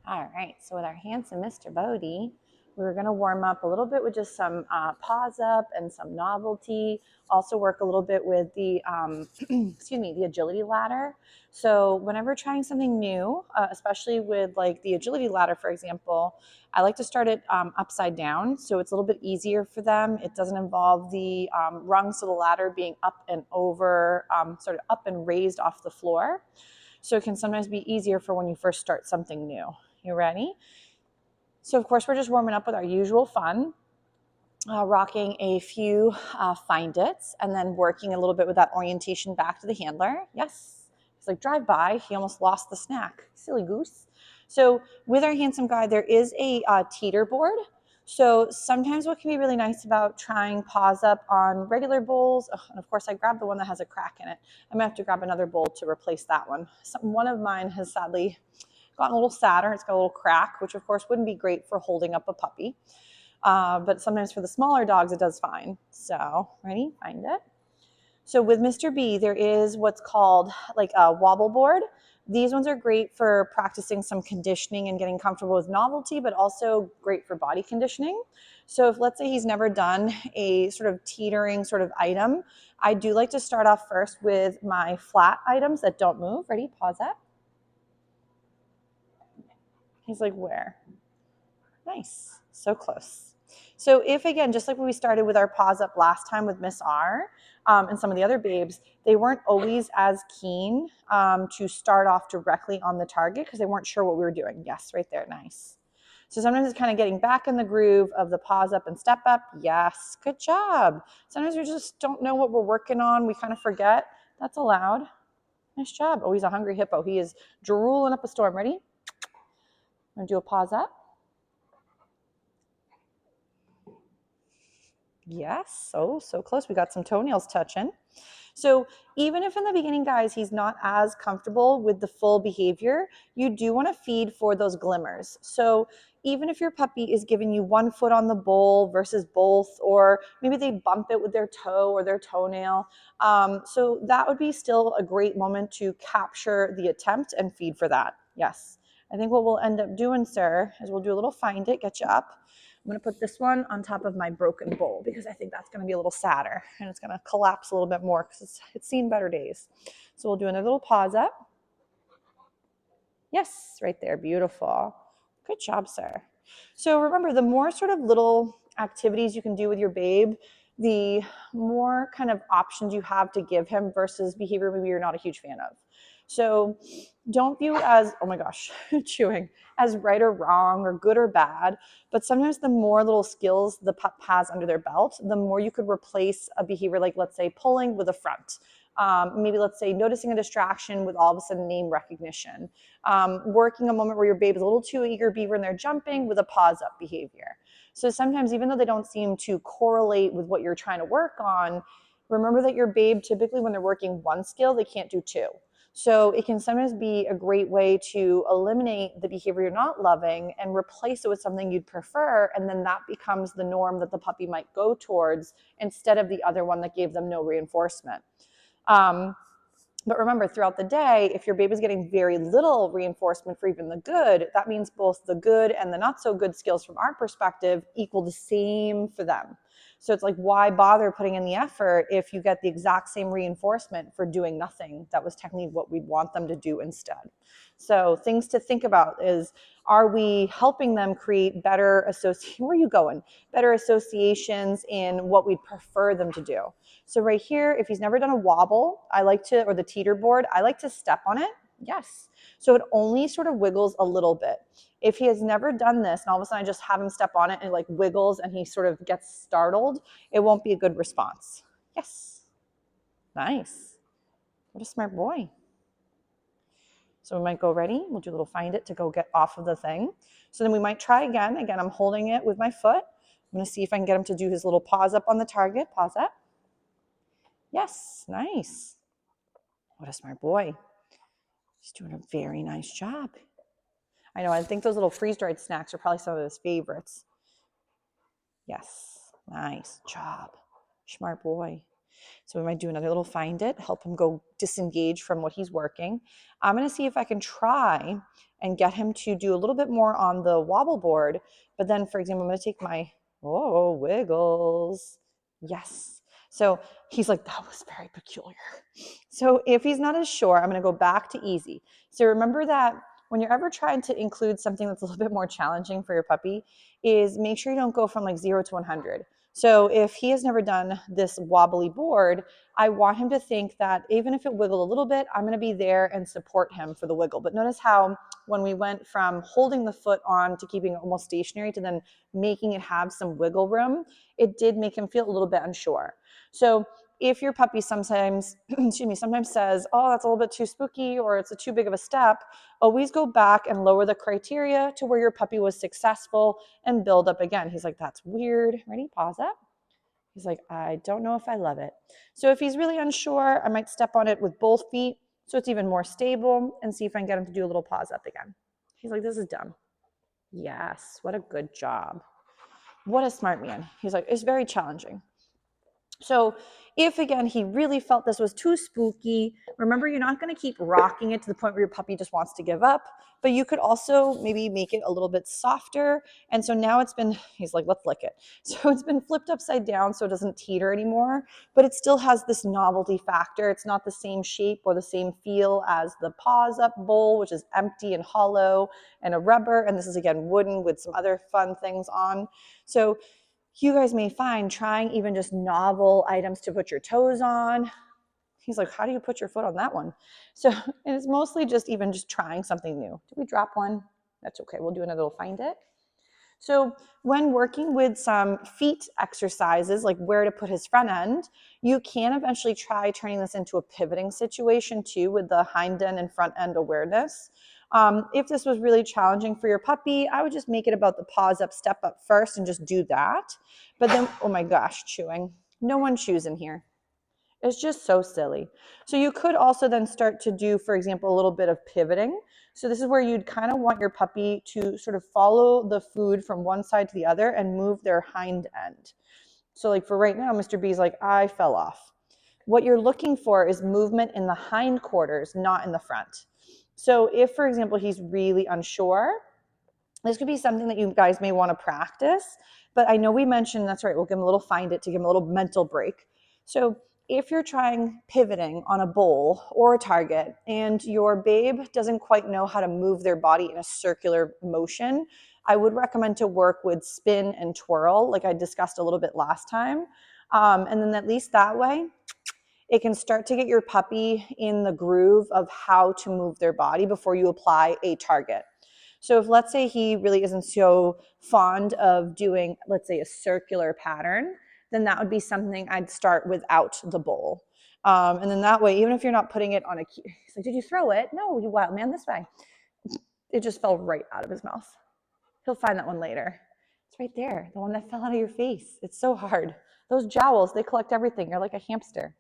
All right, so with our handsome Mr. Bodie, we were going to warm up a little bit with just some Paws Up and some Novelty. Also work a little bit with the, excuse me, the agility ladder. So whenever trying something new, especially with like the agility ladder, for example, I like to start it upside down, so it's a little bit easier for them. It doesn't involve the rungs of the ladder being up and over, sort of up and raised off the floor. So it can sometimes be easier for when you first start something new. You ready? So of course we're just warming up with our usual fun, rocking a few find its, and then working a little bit with that orientation back to the handler. Yes, it's like drive by, he almost lost the snack, silly goose. So with our handsome guy, there is a teeter board. So sometimes what can be really nice about trying Paws Up on regular bowls, and of course I grabbed the one that has a crack in it. I'm gonna have to grab another bowl to replace that one. One of mine has sadly gotten a little sadder. It's got a little crack, which of course wouldn't be great for holding up a puppy. But sometimes for the smaller dogs, it does fine. So ready, find it. So with Mr. B, there is what's called like a wobble board. These ones are great for practicing some conditioning and getting comfortable with Novelty, but also great for body conditioning. So if let's say he's never done a sort of teetering sort of item, I do like to start off first with my flat items that don't move. Ready, pause that. He's like, where? Nice, so close. So if, again, just like when we started with our Paws Up last time with Miss R and some of the other babes, they weren't always as keen to start off directly on the target because they weren't sure what we were doing. Yes, right there, nice. So sometimes it's kind of getting back in the groove of the Paws Up and step up. Yes, good job. Sometimes we just don't know what we're working on. We kind of forget. That's allowed. Nice job. Oh, he's a hungry hippo. He is drooling up a storm. Ready? I'm going to do a Paws Up. Yes, so close. We got some toenails touching. So even if in the beginning, guys, he's not as comfortable with the full behavior, you do want to feed for those glimmers. So even if your puppy is giving you one foot on the bowl versus both, or maybe they bump it with their toe or their toenail, so that would be still a great moment to capture the attempt and feed for that. Yes. I think what we'll end up doing, sir, is we'll do a little find it, get you up. I'm going to put this one on top of my broken bowl because I think that's going to be a little sadder and it's going to collapse a little bit more because it's seen better days. So we'll do another little Paws Up. Yes, right there. Beautiful. Good job, sir. So remember, the more sort of little activities you can do with your babe, the more kind of options you have to give him versus behavior maybe you're not a huge fan of. So don't view it as, oh my gosh, chewing, as right or wrong or good or bad. But sometimes the more little skills the pup has under their belt, the more you could replace a behavior like, let's say, pulling with a front. Maybe let's say noticing a distraction with all of a sudden name recognition. Working a moment where your babe is a little too eager beaver and they're jumping with a Paws Up behavior. So sometimes even though they don't seem to correlate with what you're trying to work on, remember that your babe typically when they're working one skill, they can't do two. So it can sometimes be a great way to eliminate the behavior you're not loving and replace it with something you'd prefer. And then that becomes the norm that the puppy might go towards instead of the other one that gave them no reinforcement. But remember, throughout the day, if your baby's getting very little reinforcement for even the good, that means both the good and the not so good skills from our perspective equal the same for them. So it's like, why bother putting in the effort if you get the exact same reinforcement for doing nothing? That was technically what we'd want them to do instead. So things to think about is, are we helping them create better where are you going? Better associations in what we'd prefer them to do. So right here, if he's never done a wobble, or the teeter board, I like to step on it. Yes. So it only sort of wiggles a little bit. If he has never done this and all of a sudden I just have him step on it and it like wiggles and he sort of gets startled, it won't be a good response. Yes. Nice. What a smart boy. So we might go ready. We'll do a little find it to go get off of the thing. So then we might try again. Again, I'm holding it with my foot. I'm going to see if I can get him to do his little Paws Up on the target. Paws up. Yes, nice. What a smart boy. He's doing a very nice job. I know, I think those little freeze-dried snacks are probably some of his favorites. Yes, nice job. Smart boy. So we might do another little find it, help him go disengage from what he's working. I'm going to see if I can try and get him to do a little bit more on the wobble board. But then, for example, I'm going to take my, oh, wiggles. Yes. So he's like, that was very peculiar. So if he's not as sure, I'm going to go back to easy. So remember that when you're ever trying to include something that's a little bit more challenging for your puppy, is make sure you don't go from like 0 to 100. So if he has never done this wobbly board, I want him to think that even if it wiggled a little bit, I'm going to be there and support him for the wiggle. But notice how when we went from holding the foot on to keeping it almost stationary to then making it have some wiggle room, it did make him feel a little bit unsure. So if your puppy sometimes, sometimes says, oh, that's a little bit too spooky or it's a too big of a step, always go back and lower the criteria to where your puppy was successful and build up again. He's like, that's weird. Ready? Pause up. He's like, I don't know if I love it. So if he's really unsure, I might step on it with both feet so it's even more stable and see if I can get him to do a little pause up again. He's like, this is dumb. Yes, what a good job. What a smart man. He's like, it's very challenging. So if, again, he really felt this was too spooky, remember, you're not going to keep rocking it to the point where your puppy just wants to give up, but you could also maybe make it a little bit softer. And so now it's been, he's like, let's lick it. So it's been flipped upside down so it doesn't teeter anymore, but it still has this novelty factor. It's not the same shape or the same feel as the Paws Up bowl, which is empty and hollow and a rubber. And this is, again, wooden with some other fun things on. So you guys may find trying even just novel items to put your toes on. He's like, how do you put your foot on that one? So it's mostly just even just trying something new. Did we drop one? That's okay. We'll do another little find it. So when working with some feet exercises, like where to put his front end, you can eventually try turning this into a pivoting situation too with the hind end and front end awareness. If this was really challenging for your puppy, I would just make it about the paws up, step up first and just do that. But then, oh my gosh, chewing. No one chews in here. It's just so silly. So you could also then start to do, for example, a little bit of pivoting. So this is where you'd kind of want your puppy to sort of follow the food from one side to the other and move their hind end. So like for right now, Mr. B's like, I fell off. What you're looking for is movement in the hind quarters, not in the front. So if, for example, he's really unsure, this could be something that you guys may want to practice. But I know we mentioned, that's right, we'll give him a little find it to give him a little mental break. So if you're trying pivoting on a bowl or a target and your babe doesn't quite know how to move their body in a circular motion, I would recommend to work with spin and twirl, like I discussed a little bit last time. And then at least that way, it can start to get your puppy in the groove of how to move their body before you apply a target. So if, let's say, he really isn't so fond of doing, let's say, a circular pattern, then that would be something I'd start without the bowl. And then that way, even if you're not putting it on a key, he's like, did you throw it? No, you wild man, this way. It just fell right out of his mouth. He'll find that one later. It's right there, the one that fell out of your face. It's so hard. Those jowls, they collect everything. You're like a hamster.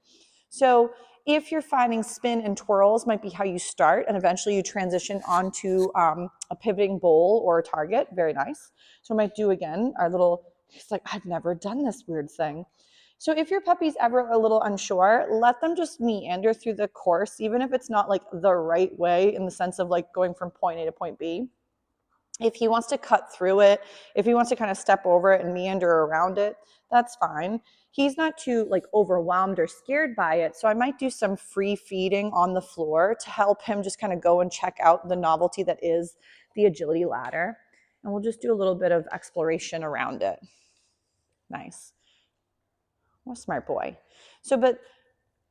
So if you're finding spin and twirls might be how you start and eventually you transition onto a pivoting bowl or a target, very nice. So I might do again our little, it's like, I've never done this weird thing. So if your puppy's ever a little unsure, let them just meander through the course, even if it's not like the right way in the sense of like going from point A to point B. If he wants to cut through it, if he wants to kind of step over it and meander around it, that's fine. He's not too like overwhelmed or scared by it. So I might do some free feeding on the floor to help him just kind of go and check out the novelty that is the agility ladder. And we'll just do a little bit of exploration around it. Nice. What a smart boy. So, but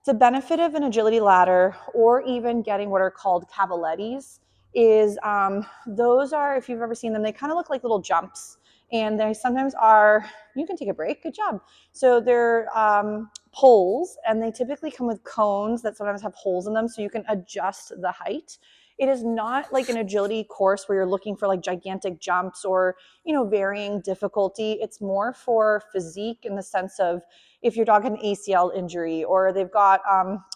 the benefit of an agility ladder or even getting what are called cavalettes is those are, if you've ever seen them, they kind of look like little jumps. And they sometimes are, you can take a break, good job. So they're poles, and they typically come with cones that sometimes have holes in them so you can adjust the height. It is not like an agility course where you're looking for like gigantic jumps or, you know, varying difficulty. It's more for physique in the sense of if your dog had an ACL injury or they've got,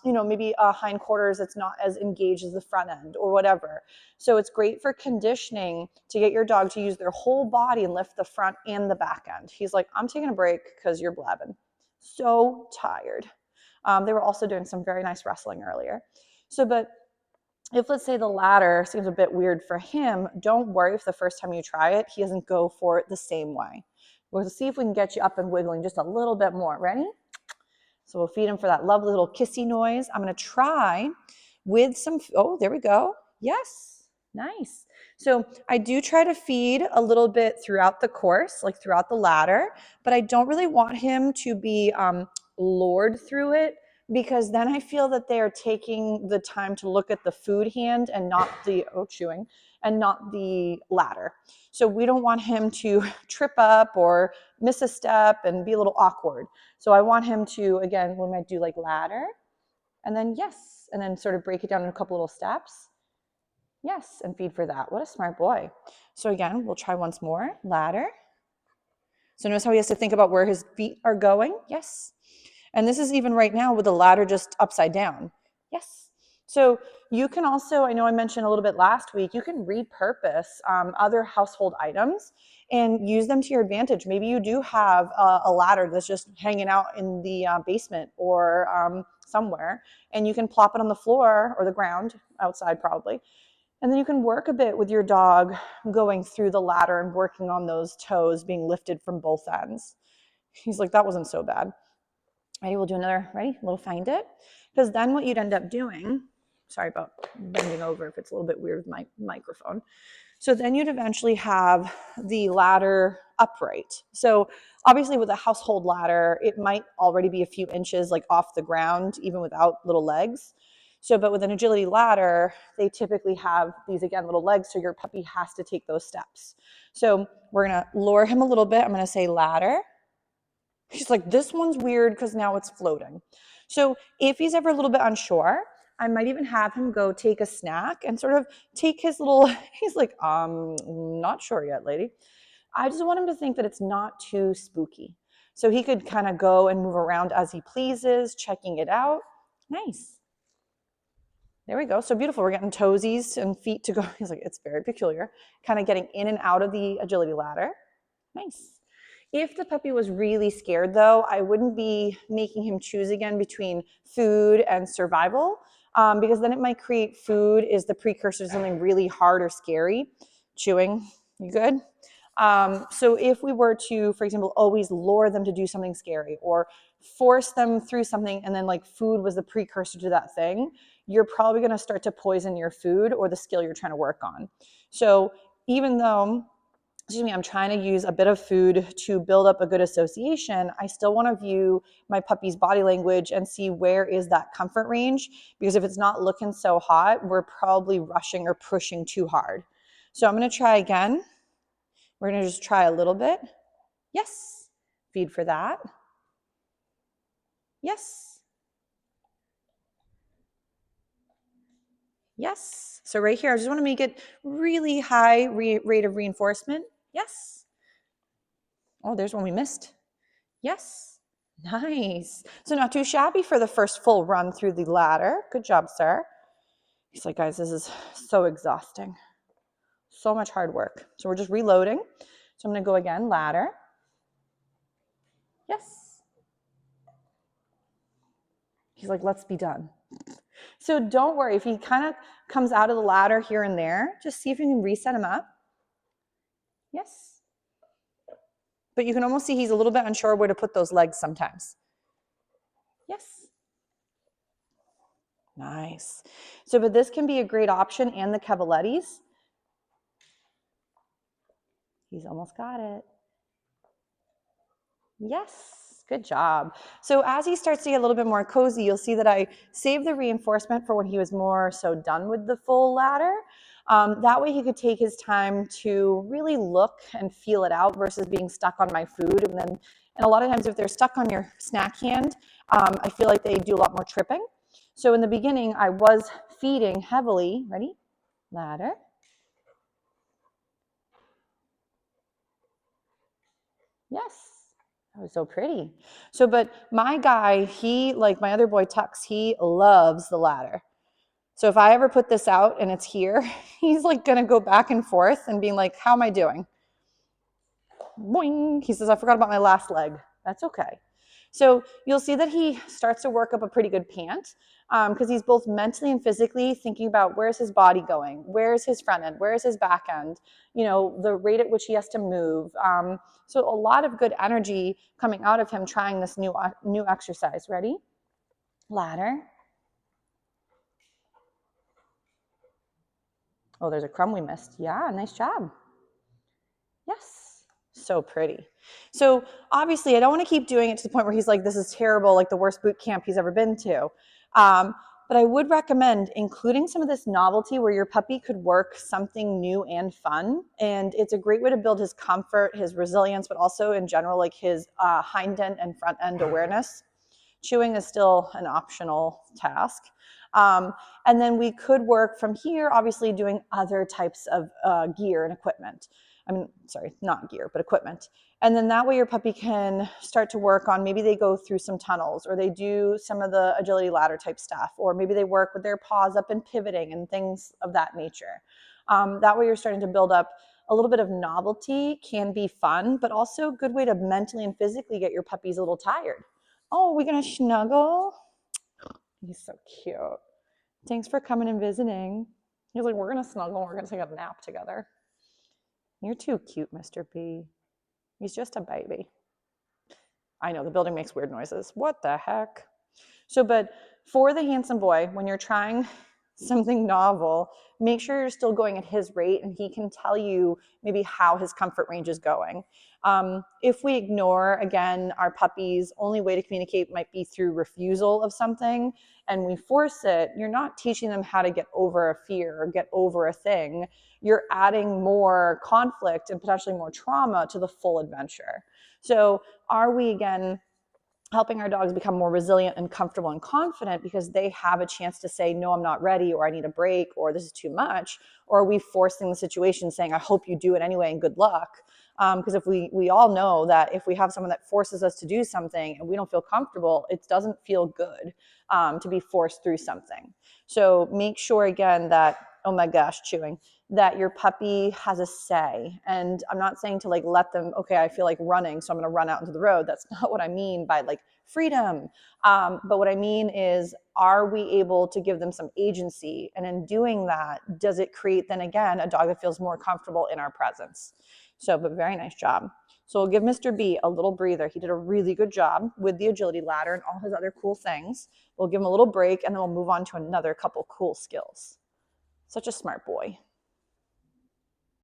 you know, maybe a hindquarters that's not as engaged as the front end or whatever. So it's great for conditioning to get your dog to use their whole body and lift the front and the back end. He's like, I'm taking a break because you're blabbing. So tired. They were also doing some very nice wrestling earlier. So, but if let's say the ladder seems a bit weird for him, don't worry if the first time you try it, he doesn't go for it the same way. We'll see if we can get you up and wiggling just a little bit more. Ready? So we'll feed him for that lovely little kissy noise. I'm going to try with some, oh, there we go. Yes, nice. So I do try to feed a little bit throughout the course, like throughout the ladder, but I don't really want him to be lured through it, because then I feel that they are taking the time to look at the food hand and not the, chewing, and not the ladder. So we don't want him to trip up or miss a step and be a little awkward. So I want him to, again, we might do like ladder, and then yes, and then sort of break it down in a couple little steps. Yes, and feed for that. What a smart boy. So again, we'll try once more, ladder. So notice how he has to think about where his feet are going. Yes. And this is even right now with the ladder just upside down. Yes. So you can also, I know I mentioned a little bit last week, you can repurpose other household items and use them to your advantage. Maybe you do have a ladder that's just hanging out in the basement or somewhere, and you can plop it on the floor or the ground outside probably. And then you can work a bit with your dog going through the ladder and working on those toes being lifted from both ends. He's like, that wasn't so bad. Ready, we'll do another, ready? We'll find it. Because then what you'd end up doing, sorry about bending over if it's a little bit weird with my microphone. So then you'd eventually have the ladder upright. So obviously with a household ladder, it might already be a few inches like off the ground, even without little legs. So, but with an agility ladder, they typically have these, again, little legs, so your puppy has to take those steps. So we're gonna lower him a little bit. I'm gonna say ladder. He's like, this one's weird because now it's floating. So if he's ever a little bit unsure, I might even have him go take a snack and sort of take his little, he's like, not sure yet, lady. I just want him to think that it's not too spooky. So he could kind of go and move around as he pleases, checking it out. Nice. There we go. So beautiful. We're getting toesies and feet to go. He's like, it's very peculiar. Kind of getting in and out of the agility ladder. Nice. If the puppy was really scared, though, I wouldn't be making him choose again between food and survival, because then it might create food is the precursor to something really hard or scary. Chewing, you good? So if we were to, for example, always lure them to do something scary or force them through something, and then like food was the precursor to that thing, you're probably going to start to poison your food or the skill you're trying to work on. So even though, I'm trying to use a bit of food to build up a good association, I still want to view my puppy's body language and see where is that comfort range, because if it's not looking so hot, we're probably rushing or pushing too hard. So I'm going to try again. We're going to just try a little bit. Yes. Feed for that. Yes. Yes. So right here, I just want to make it really high rate of reinforcement. Yes. Oh, there's one we missed. Yes. Nice. So not too shabby for the first full run through the ladder. Good job, sir. He's like, guys, this is so exhausting. So much hard work. So we're just reloading. So I'm going to go again, ladder. Yes. He's like, let's be done. So don't worry, if he kind of comes out of the ladder here and there, just see if you can reset him up. Yes. But you can almost see he's a little bit unsure where to put those legs sometimes. Yes. Nice. So, but this can be a great option, and the Cavalettis. He's almost got it. Yes, good job. So as he starts to get a little bit more cozy, you'll see that I saved the reinforcement for when he was more so done with the full ladder. That way he could take his time to really look and feel it out versus being stuck on my food. And a lot of times if they're stuck on your snack hand, I feel like they do a lot more tripping. So in the beginning, I was feeding heavily. Ready? Ladder. Yes. That was so pretty. So, but my guy, he, like my other boy Tux, he loves the ladder. So if I ever put this out and it's here, he's like going to go back and forth and being like, how am I doing? Boing. He says, I forgot about my last leg. That's okay. So you'll see that he starts to work up a pretty good pant because he's both mentally and physically thinking about where's his body going, where's his front end, where's his back end, you know, the rate at which he has to move. So a lot of good energy coming out of him trying this new exercise. Ready? Ladder. Oh, there's a crumb we missed. Yeah, nice job. Yes. So pretty. So obviously, I don't want to keep doing it to the point where he's like, this is terrible, like the worst boot camp he's ever been to. But I would recommend including some of this novelty where your puppy could work something new and fun. And it's a great way to build his comfort, his resilience, but also in general, like his hind end and front end awareness. Chewing is still an optional task. And then we could work from here, obviously doing other types of gear and equipment. I mean, sorry, not gear, but equipment. And then that way your puppy can start to work on, maybe they go through some tunnels or they do some of the agility ladder type stuff, or maybe they work with their paws up and pivoting and things of that nature. That way you're starting to build up a little bit of novelty, can be fun, but also a good way to mentally and physically get your puppies a little tired. Oh, we're gonna snuggle? He's so cute. Thanks for coming and visiting. He's like, we're gonna snuggle, we're gonna take a nap together. You're too cute, Mr. B. He's just a baby. I know, the building makes weird noises. What the heck? So, but for the handsome boy, when you're trying something novel, make sure you're still going at his rate and he can tell you maybe how his comfort range is going. If we ignore, again, our puppy's only way to communicate might be through refusal of something, and we force it, you're not teaching them how to get over a fear or get over a thing. You're adding more conflict and potentially more trauma to the full adventure. So are we, again, helping our dogs become more resilient and comfortable and confident because they have a chance to say, no, I'm not ready, or I need a break, or this is too much? Or are we forcing the situation saying, I hope you do it anyway and good luck? Because if we all know that if we have someone that forces us to do something and we don't feel comfortable, it doesn't feel good to be forced through something. So make sure, again, that, oh my gosh, chewing, that your puppy has a say. And I'm not saying to like let them, okay, I feel like running, so I'm going to run out into the road. That's not what I mean by like freedom. But what I mean is, are we able to give them some agency? And in doing that, does it create then again a dog that feels more comfortable in our presence? So, but very nice job. So we'll give Mr. B a little breather. He did a really good job with the agility ladder and all his other cool things. We'll give him a little break and then we'll move on to another couple cool skills. Such a smart boy.